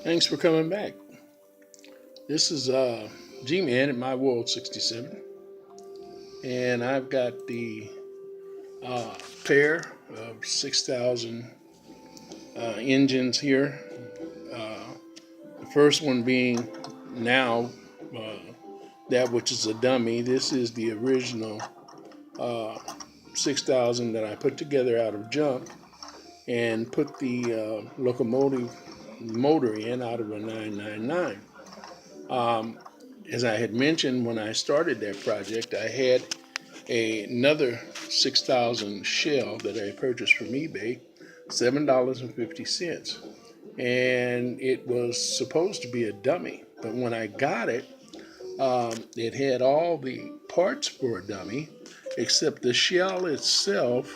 Thanks for coming back. This is G-Man at My World 67, and I've got the uh, pair of 6,000 engines here. Uh, the first one being now uh, that which is a dummy. This is the original uh, 6,000 that I put together out of junk and put the locomotive motor in out of a 999. As I had mentioned when I started that project, I had another 6,000 shell that I purchased from eBay, $7.50. And it was supposed to be a dummy. But when I got it, it had all the parts for a dummy, except the shell itself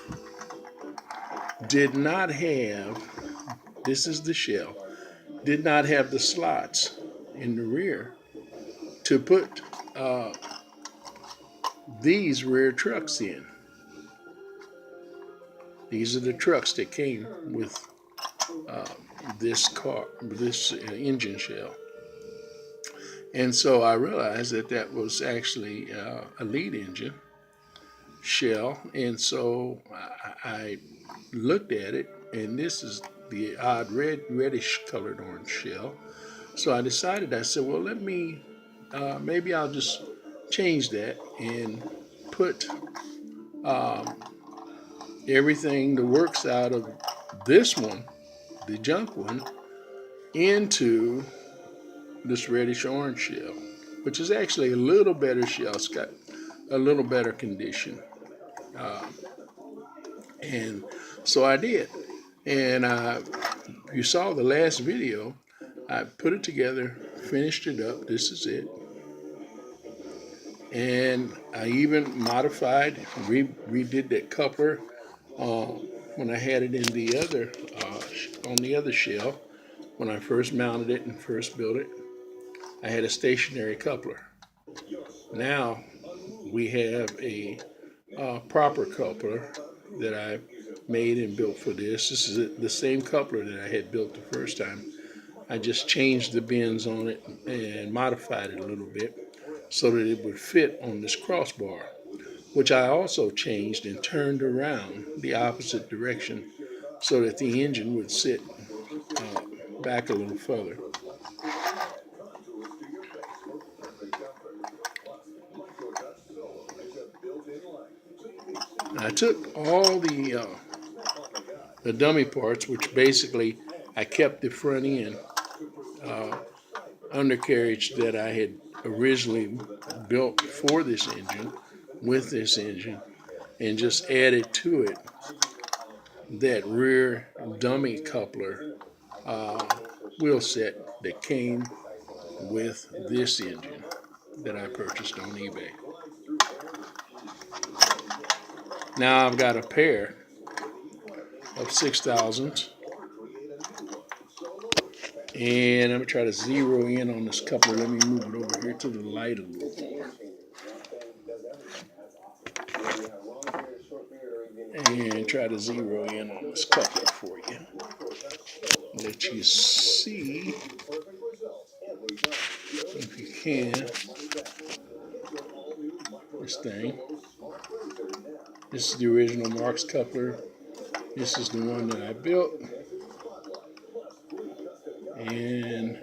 did not have, this is the shell, did not have the slots in the rear to put these rear trucks in. These are the trucks that came with uh, this engine shell. And so I realized that that was actually a lead engine shell. And so I looked at it, and this is the odd reddish colored orange shell. So I decided, I said, well, maybe I'll just change that and put um, everything that works out of this one, the junk one, into this reddish orange shell, which is actually a little better shell. It's got a little better condition. Uh, and so I did. And you saw the last video. I put it together, finished it up. This is it. And I even modified, redid that coupler uh, when I had it in the other, on the other shell. When I first mounted it and first built it, I had a stationary coupler. Now we have a proper coupler that I made and built for this. This is the same coupler that I had built the first time. I just changed the bends on it and modified it a little bit so that it would fit on this crossbar, which I also changed and turned around the opposite direction so that the engine would sit back a little further. I took all the dummy parts, which basically I kept the front end undercarriage that I had originally built for this engine, with this engine, and just added to it that rear dummy coupler wheel set that came with this engine that I purchased on eBay. Now I've got a pair of 6,000s, and I'm gonna try to zero in on this coupler. Let me move it over here to the light a little more. And try to zero in on this coupler for you. Let you see, if you can, this thing. This is the original Marx coupler. This is the one that I built. And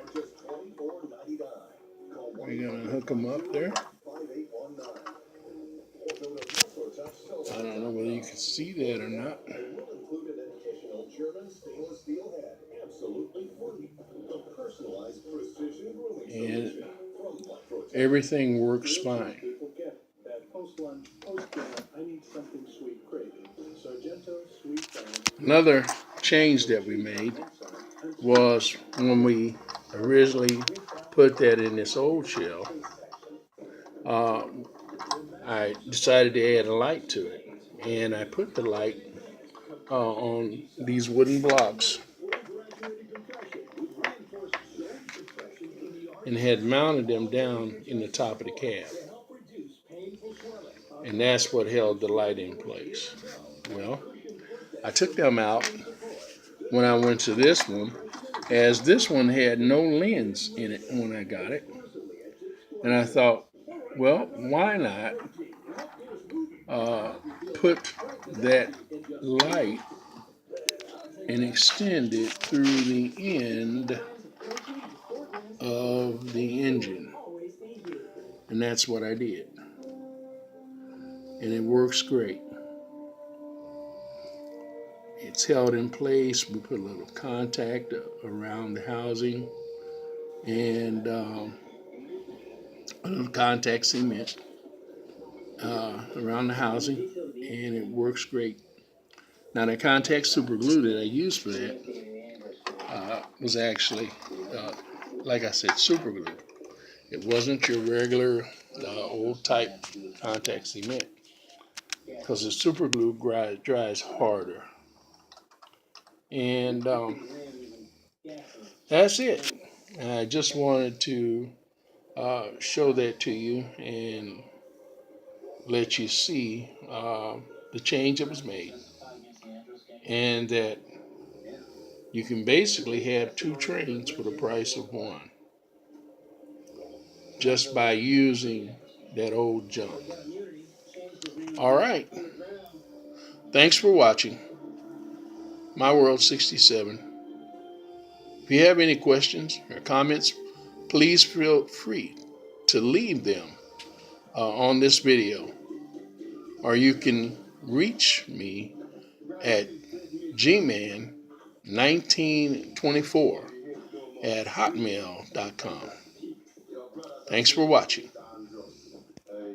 we're gonna hook them up there. I don't know whether you can see that or not. And everything works fine. Another change that we made was when we originally put that in this old shell, I decided to add a light to it. And I put the light on these wooden blocks and had mounted them down in the top of the cab. And that's what held the light in place. Well, I took them out when I went to this one as this one had no lens in it when I got it. And I thought, well, why not put that light and extend it through the end of the engine. And that's what I did. And it works great. It's held in place. We put a little contact around the housing and a little contact cement around the housing, and it works great. Now, the contact super glue that I used for that was actually, like I said, super glue. It wasn't your regular old type contact cement, because the super glue dries harder. And that's it. I just wanted to show that to you and let you see the change that was made, and that you can basically have two trains for the price of one just by using that old junk. All right. Thanks for watching My World 67. If you have any questions or comments, please feel free to leave them on this video, or you can reach me at gman1924 at hotmail.com. Thanks for watching.